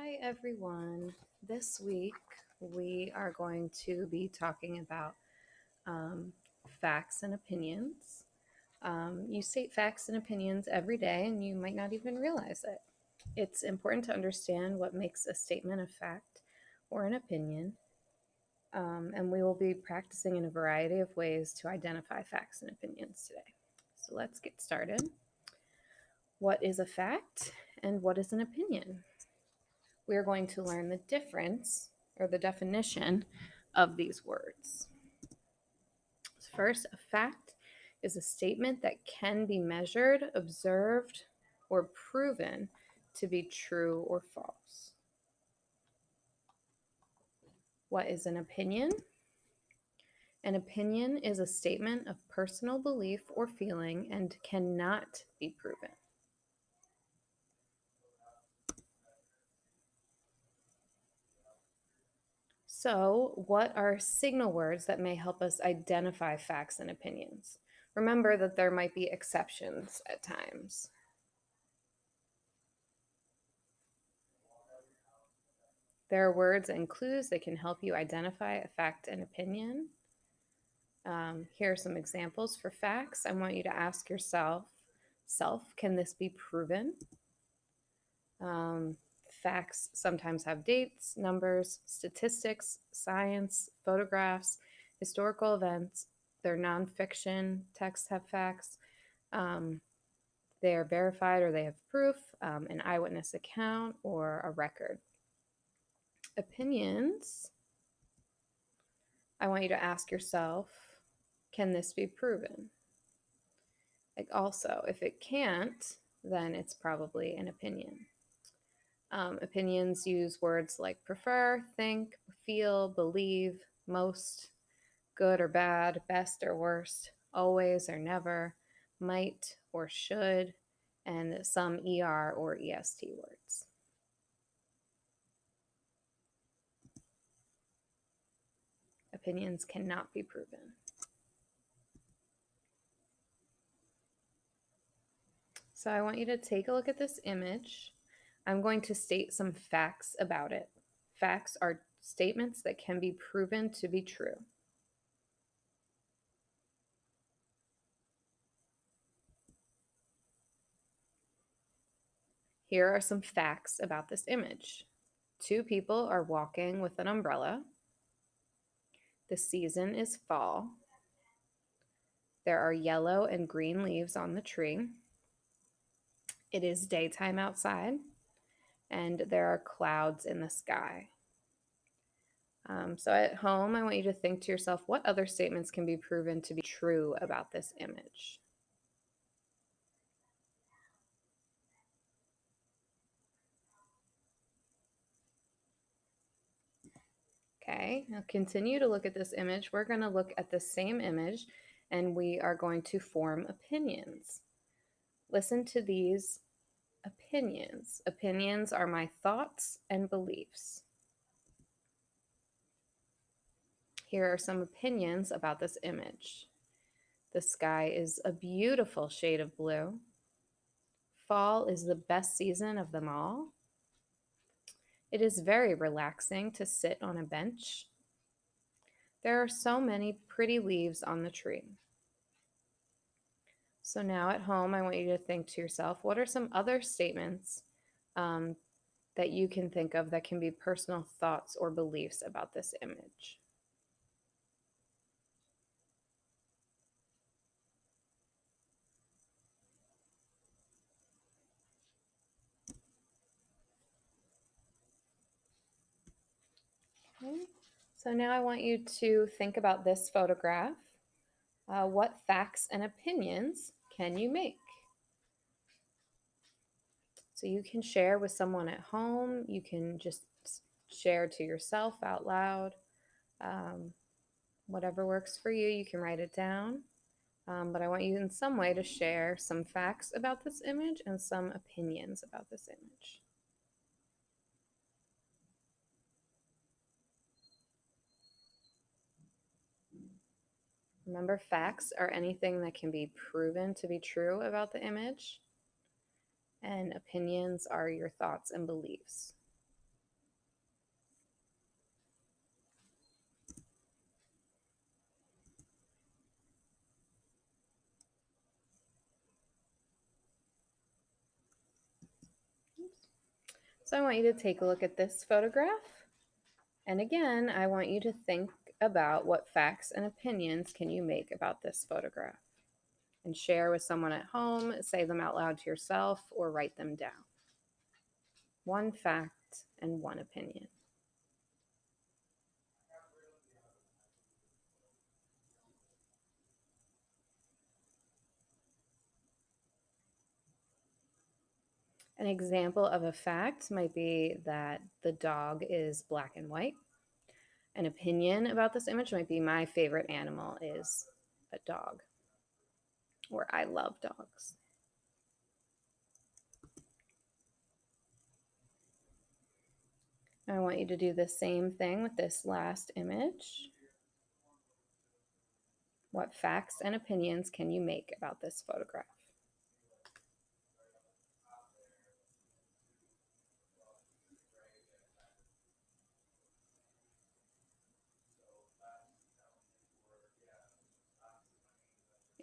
Hi, everyone. This week we are going to be talking about um, facts and opinions. You state facts and opinions every day, and you might not even realize it. It's important to understand what makes a statement a fact or an opinion, and we will be practicing in a variety of ways to identify facts and opinions today. So let's get started. What is a fact and what is an opinion? We're going to learn the difference or the definition of these words. First, a fact is a statement that can be measured, observed, or proven to be true or false. What is an opinion? An opinion is a statement of personal belief or feeling and cannot be proven. So, what are signal words that may help us identify facts and opinions? Remember that there might be exceptions at times. There are words and clues that can help you identify a fact and opinion. Here are some examples for facts. I want you to ask yourself, can this be proven? Facts sometimes have dates, numbers, statistics, science, photographs, historical events. They're nonfiction. Texts have facts. They are verified or they have proof, an eyewitness account, or a record. Opinions, I want you to ask yourself, can this be proven? Like also, if it can't, then it's probably an opinion. Opinions use words like prefer, think, feel, believe, most, good or bad, best or worst, always or never, might or should, and some ER or EST words. Opinions cannot be proven. So I want you to take a look at this image. I'm going to state some facts about it. Facts are statements that can be proven to be true. Here are some facts about this image. Two people are walking with an umbrella. The season is fall. There are yellow and green leaves on the tree. It is daytime outside, and there are clouds in the sky. So at home, I want you to think to yourself, what other statements can be proven to be true about this image? Okay, now continue to look at this image. We're going to look at the same image and we are going to form opinions. Listen to these opinions. Opinions are my thoughts and beliefs. Here are some opinions about this image. The sky is a beautiful shade of blue. Fall is the best season of them all. It is very relaxing to sit on a bench. There are so many pretty leaves on the tree. So now at home, I want you to think to yourself, what are some other statements that you can think of that can be personal thoughts or beliefs about this image? Okay. So now I want you to think about this photograph. What facts and opinions can you make? So you can share with someone at home. You can just share to yourself out loud. Whatever works for you, you can write it down. But I want you in some way to share some facts about this image and some opinions about this image. Remember, facts are anything that can be proven to be true about the image, and opinions are your thoughts and beliefs. So I want you to take a look at this photograph. And again, I want you to think about what facts and opinions can you make about this photograph and share with someone at home, say them out loud to yourself, or write them down. One fact and one opinion. An example of a fact might be that the dog is black and white. An opinion about this image might be my favorite animal is a dog, or I love dogs. I want you to do the same thing with this last image. What facts and opinions can you make about this photograph?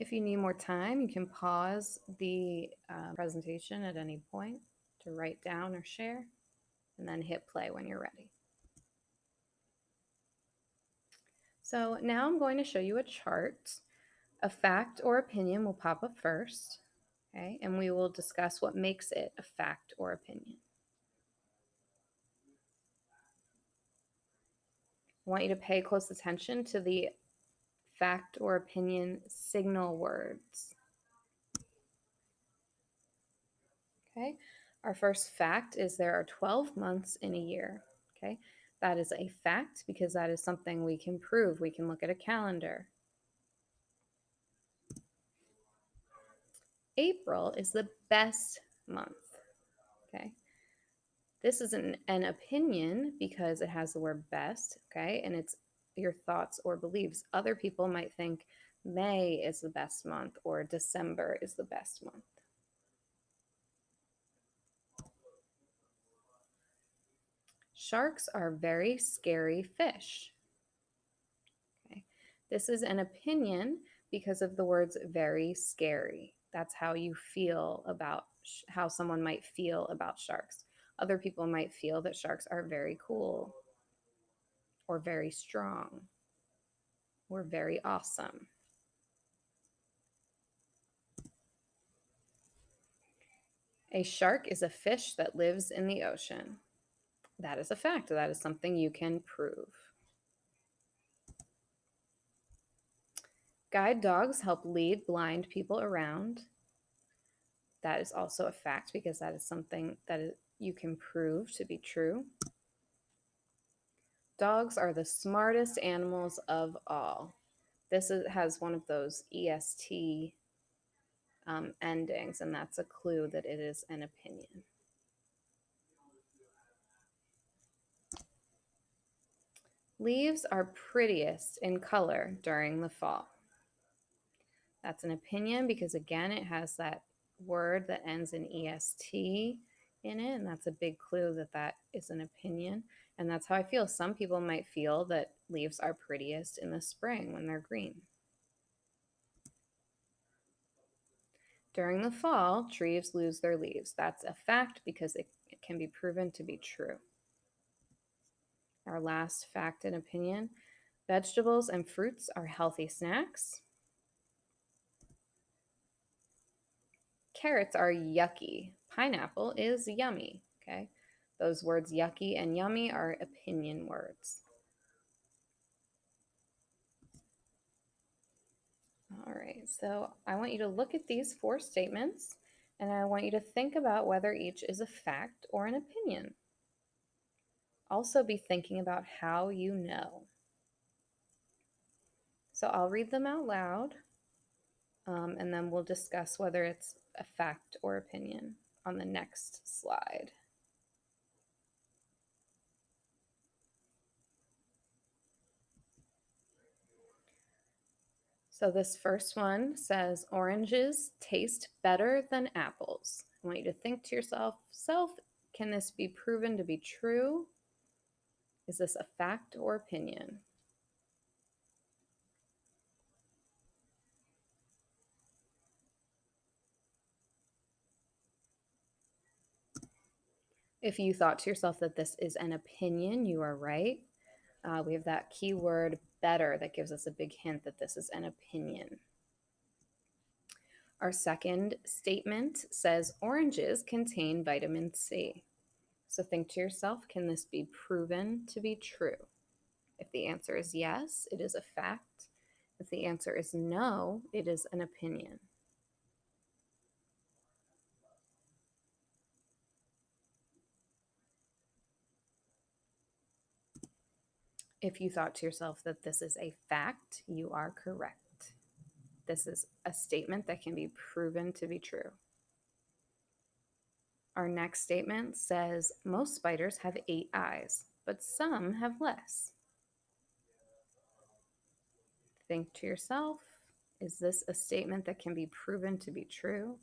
If you need more time, you can pause the presentation at any point to write down or share, and then hit play when you're ready. So now I'm going to show you a chart. A fact or opinion will pop up first, okay, and we will discuss what makes it a fact or opinion. I want you to pay close attention to the fact or opinion signal words. Okay, our first fact is there are 12 months in a year. Okay, that is a fact because that is something we can prove. We can look at a calendar. April is the best month. Okay, this is an opinion because it has the word best. Okay, and it's your thoughts or beliefs. Other people might think May is the best month or December is the best month. Sharks are very scary fish. Okay. This is an opinion because of the words very scary. That's how you feel about how someone might feel about sharks. Other people might feel that sharks are very cool or very strong or very awesome. A shark is a fish that lives in the ocean. That is a fact. That is something you can prove. Guide dogs help lead blind people around. That is also a fact because that is something that you can prove to be true. Dogs are the smartest animals of all. This has one of those EST endings, and that's a clue that it is an opinion. Leaves are prettiest in color during the fall. That's an opinion because, again, it has that word that ends in EST in it, and that's a big clue that that is an opinion. And that's how I feel. Some people might feel that leaves are prettiest in the spring when they're green. During the fall, trees lose their leaves. That's a fact because it can be proven to be true. Our last fact and opinion, vegetables and fruits are healthy snacks. Carrots are yucky. Pineapple is yummy. Okay, those words yucky and yummy are opinion words. All right, so I want you to look at these 4 statements and I want you to think about whether each is a fact or an opinion. Also be thinking about how you know. So I'll read them out loud and then we'll discuss whether it's a fact or opinion on the next slide. So this first one says oranges taste better than apples. I want you to think to yourself, can this be proven to be true? Is this a fact or opinion? If you thought to yourself that this is an opinion, you are right. We have that keyword better that gives us a big hint that this is an opinion. Our second statement says oranges contain vitamin C. So think to yourself, can this be proven to be true? If the answer is yes, it is a fact. If the answer is no, it is an opinion. If you thought to yourself that this is a fact, you are correct. This is a statement that can be proven to be true. Our next statement says most spiders have 8 eyes, but some have less. Think to yourself, is this a statement that can be proven to be true?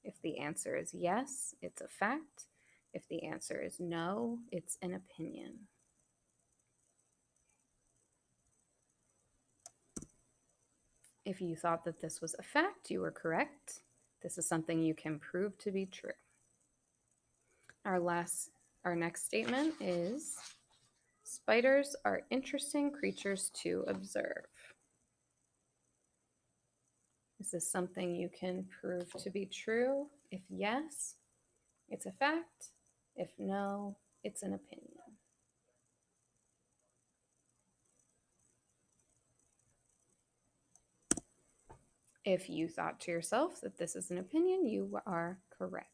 If the answer is yes, it's a fact. If the answer is no, it's an opinion. If you thought that this was a fact, you were correct. This is something you can prove to be true. Our next statement is spiders are interesting creatures to observe. Is this something you can prove to be true? If yes, it's a fact. If no, it's an opinion. If you thought to yourself that this is an opinion, you are correct.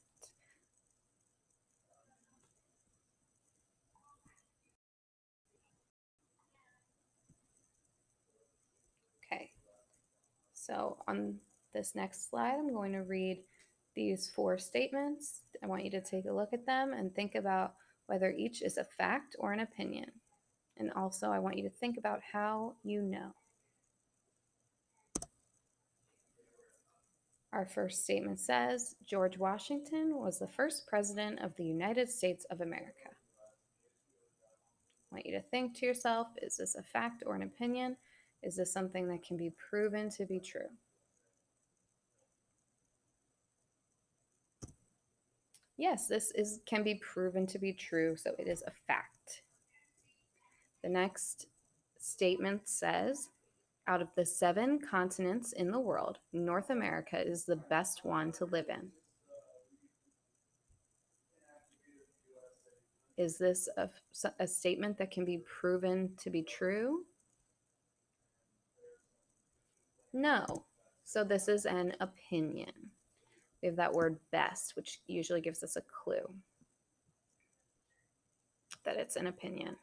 Okay, so on this next slide, I'm going to read these 4 statements. I want you to take a look at them and think about whether each is a fact or an opinion. And also, I want you to think about how you know. Our first statement says George Washington was the first president of the United States of America. I want you to think to yourself, is this a fact or an opinion? Is this something that can be proven to be true? Yes, can be proven to be true, so it is a fact. The next statement says, out of the 7 continents in the world, North America is the best one to live in. Is this a statement that can be proven to be true? No. So this is an opinion. We have that word best, which usually gives us a clue that it's an opinion.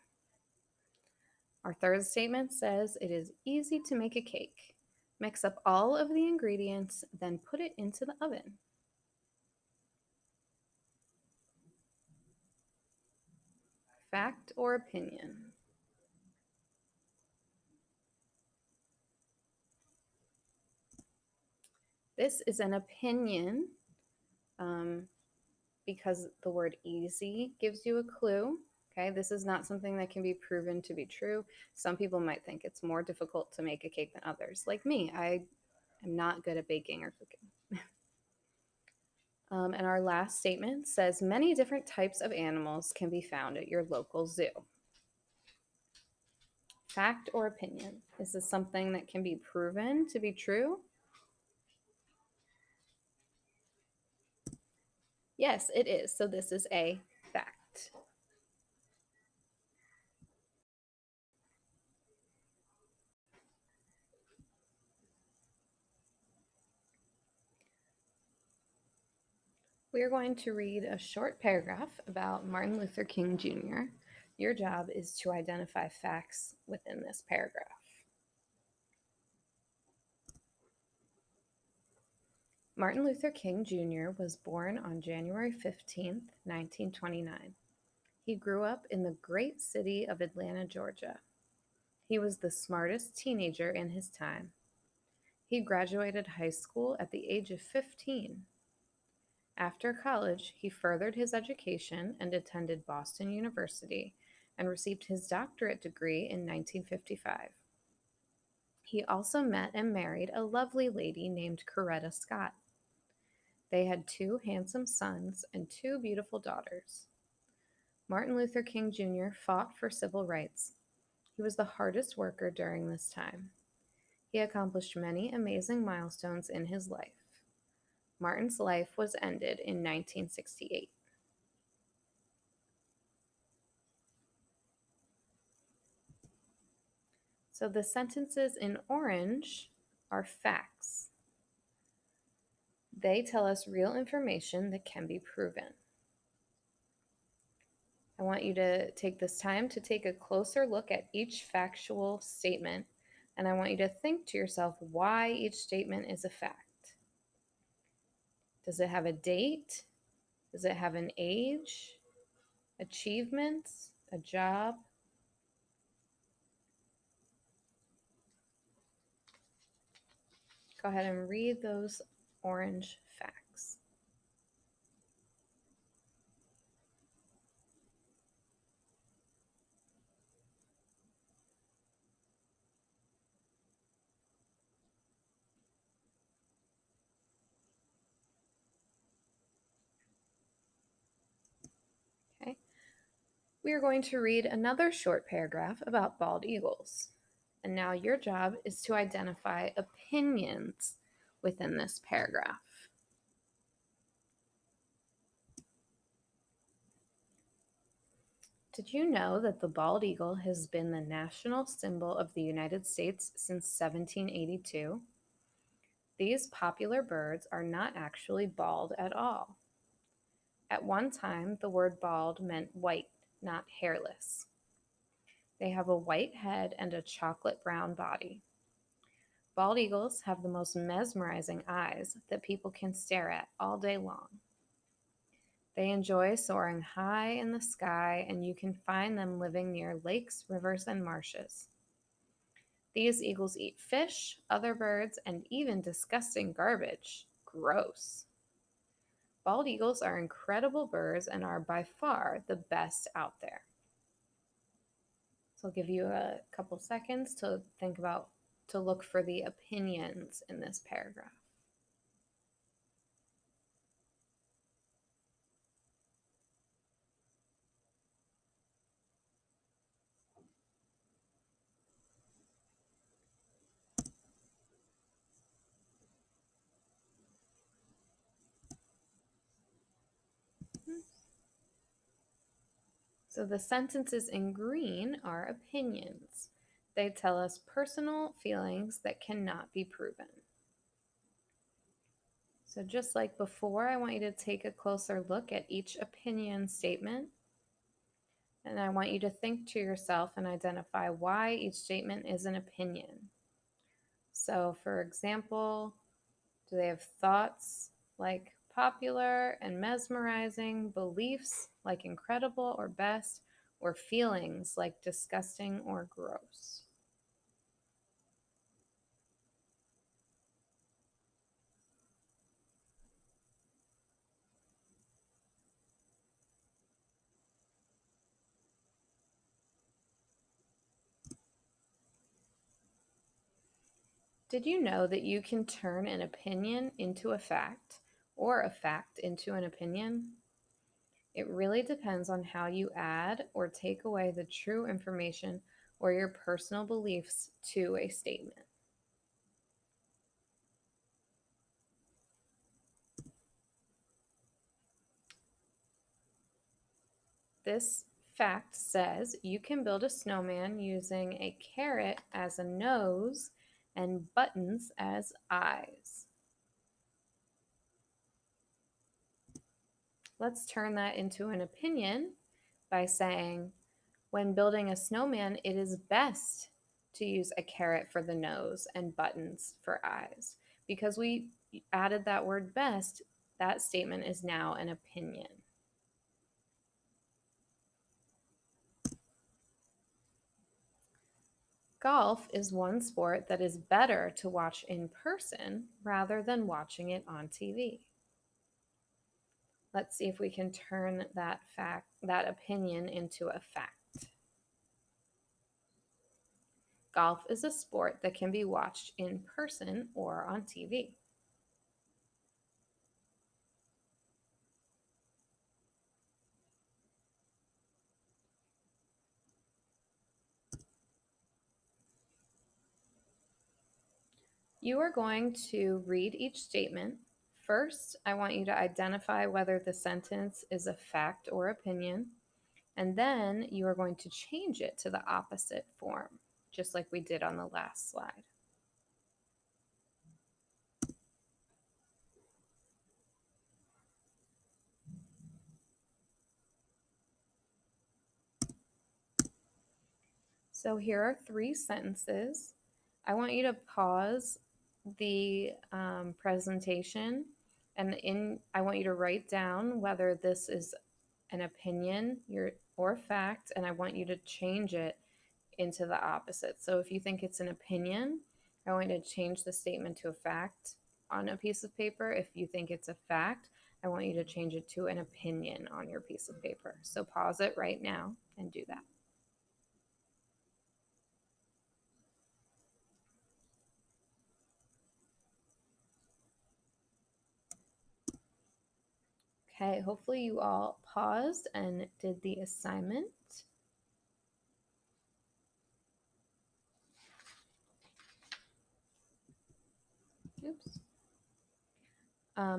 Our third statement says it is easy to make a cake. Mix up all of the ingredients, then put it into the oven. Fact or opinion? This is an opinion because the word easy gives you a clue. Okay, this is not something that can be proven to be true. Some people might think it's more difficult to make a cake than others. Like me, I am not good at baking or cooking. And our last statement says many different types of animals can be found at your local zoo. Fact or opinion? Is this something that can be proven to be true? Yes, it is. So this is a fact. We are going to read a short paragraph about Martin Luther King Jr. Your job is to identify facts within this paragraph. Martin Luther King Jr. was born on January 15, 1929. He grew up in the great city of Atlanta, Georgia. He was the smartest teenager in his time. He graduated high school at the age of 15. After college, he furthered his education and attended Boston University and received his doctorate degree in 1955. He also met and married a lovely lady named Coretta Scott. They had two handsome sons and two beautiful daughters. Martin Luther King Jr. fought for civil rights. He was the hardest worker during this time. He accomplished many amazing milestones in his life. Martin's life was ended in 1968. So the sentences in orange are facts. They tell us real information that can be proven. I want you to take this time to take a closer look at each factual statement, and I want you to think to yourself why each statement is a fact. Does it have a date? Does it have an age? Achievements? A job? Go ahead and read those orange facts. Okay. We are going to read another short paragraph about bald eagles. And now your job is to identify opinions within this paragraph. Did you know that the bald eagle has been the national symbol of the United States since 1782? These popular birds are not actually bald at all. At one time, the word bald meant white, not hairless. They have a white head and a chocolate brown body. Bald eagles have the most mesmerizing eyes that people can stare at all day long. They enjoy soaring high in the sky, and you can find them living near lakes, rivers, and marshes. These eagles eat fish, other birds, and even disgusting garbage. Gross. Bald eagles are incredible birds and are by far the best out there. So I'll give you a couple seconds to look for the opinions in this paragraph. So the sentences in green are opinions. They tell us personal feelings that cannot be proven. So just like before, I want you to take a closer look at each opinion statement. And I want you to think to yourself and identify why each statement is an opinion. So for example, do they have thoughts like popular and mesmerizing, beliefs like incredible or best, or feelings like disgusting or gross? Did you know that you can turn an opinion into a fact or a fact into an opinion? It really depends on how you add or take away the true information or your personal beliefs to a statement. This fact says you can build a snowman using a carrot as a nose and buttons as eyes. Let's turn that into an opinion by saying, when building a snowman, it is best to use a carrot for the nose and buttons for eyes. Because we added that word best, that statement is now an opinion. Golf is one sport that is better to watch in person rather than watching it on TV. Let's see if we can turn that opinion into a fact. Golf is a sport that can be watched in person or on TV. You are going to read each statement. First, I want you to identify whether the sentence is a fact or opinion, and then you are going to change it to the opposite form, just like we did on the last slide. So here are 3 sentences. I want you to pause the presentation, and I want you to write down whether this is an opinion or fact, and I want you to change it into the opposite. So if you think it's an opinion, I want you to change the statement to a fact on a piece of paper. If you think it's a fact, I want you to change it to an opinion on your piece of paper. So pause it right now and do that. Okay, hopefully you all paused and did the assignment. Oops.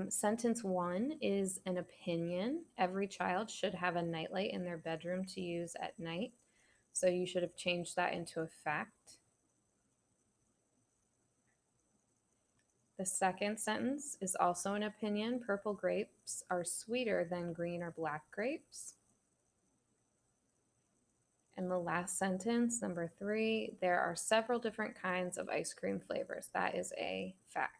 Sentence 1 is an opinion. Every child should have a nightlight in their bedroom to use at night. So you should have changed that into a fact. The second sentence is also an opinion. Purple grapes are sweeter than green or black grapes. And the last sentence, number 3, there are several different kinds of ice cream flavors. That is a fact.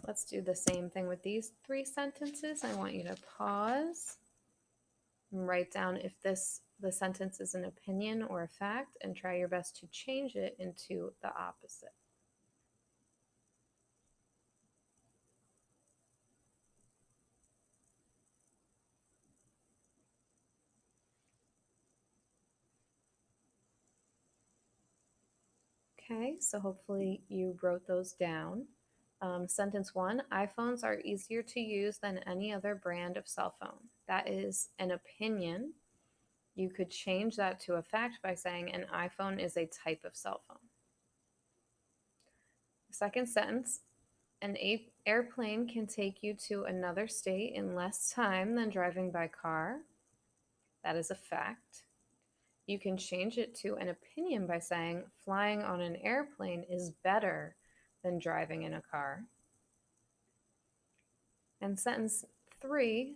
Let's do the same thing with these 3 sentences. I want you to pause and write down if the sentence is an opinion or a fact, and try your best to change it into the opposite. Okay, so hopefully you wrote those down. Sentence 1, iPhones are easier to use than any other brand of cell phone. That is an opinion. You could change that to a fact by saying an iPhone is a type of cell phone. Second sentence, an airplane can take you to another state in less time than driving by car. That is a fact. You can change it to an opinion by saying flying on an airplane is better than driving in a car. And sentence 3,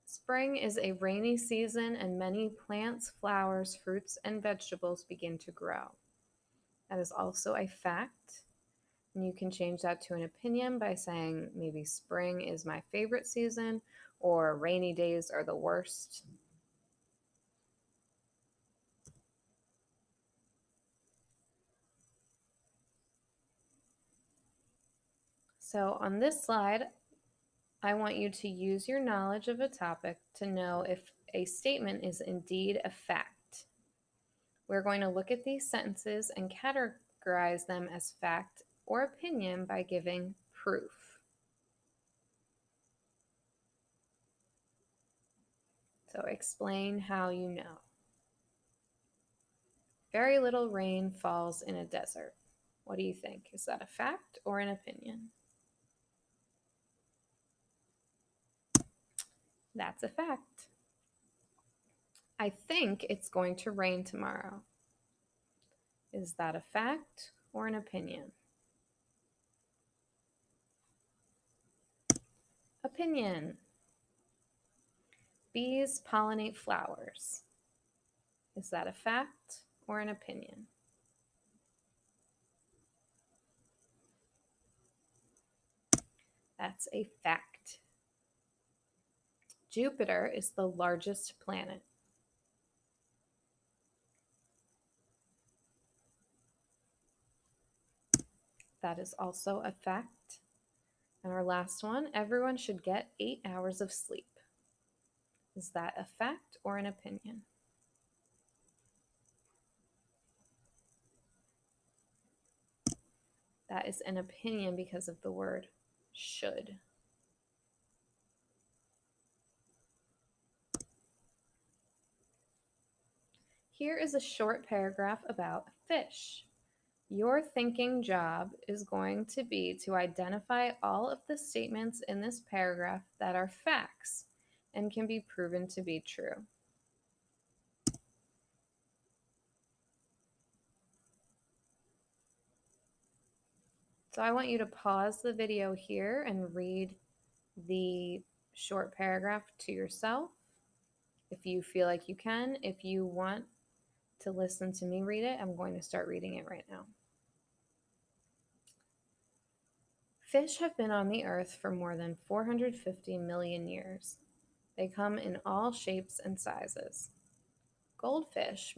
spring is a rainy season and many plants, flowers, fruits, and vegetables begin to grow. That is also a fact. And you can change that to an opinion by saying maybe spring is my favorite season or rainy days are the worst. So on this slide, I want you to use your knowledge of a topic to know if a statement is indeed a fact. We're going to look at these sentences and categorize them as fact or opinion by giving proof. So explain how you know. Very little rain falls in a desert. What do you think? Is that a fact or an opinion? That's a fact. I think it's going to rain tomorrow. Is that a fact or an opinion? Opinion. Bees pollinate flowers. Is that a fact or an opinion? That's a fact. Jupiter is the largest planet. That is also a fact. And our last one, everyone should get 8 hours of sleep. Is that a fact or an opinion? That is an opinion because of the word should. Here is a short paragraph about fish. Your thinking job is going to be to identify all of the statements in this paragraph that are facts and can be proven to be true. So I want you to pause the video here and read the short paragraph to yourself if you feel like you can. If you want to listen to me read it, I'm going to start reading it right now. Fish have been on the earth for more than 450 million years. They come in all shapes and sizes. Goldfish make